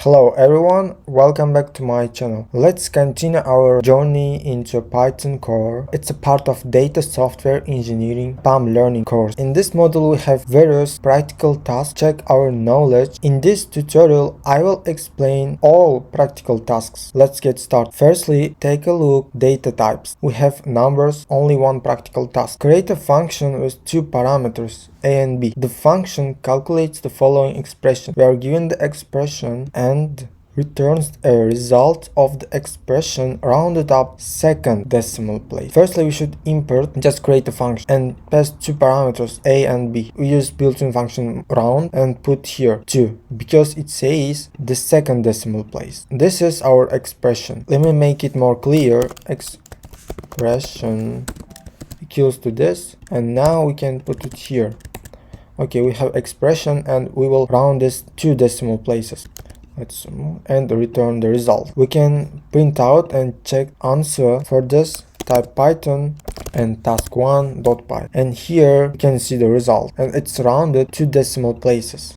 Hello everyone, welcome back to my channel. Let's continue our journey into Python core. It's a part of data software engineering Epam learning course. In this module we have various practical tasks. Check our knowledge. In this tutorial I will explain all practical tasks. Let's get started. Firstly, take a look data types. We have numbers, only one practical task. Create a function with two parameters a and b. The function calculates the following expression. We are given the expression and returns a result of the expression rounded up second decimal place. Firstly, we should import, just create a function and pass two parameters a and b. We use built-in function round and put here 2 because it says the second decimal place. This is our expression. Let me make it more clear. Expression equals to this, and now we can put it here. Okay, we have expression and we will round this 2 decimal places. Let's move and return the result. We can print out and check answer. For this, type Python and task1.py, and here you can see the result, and it's rounded 2 decimal places.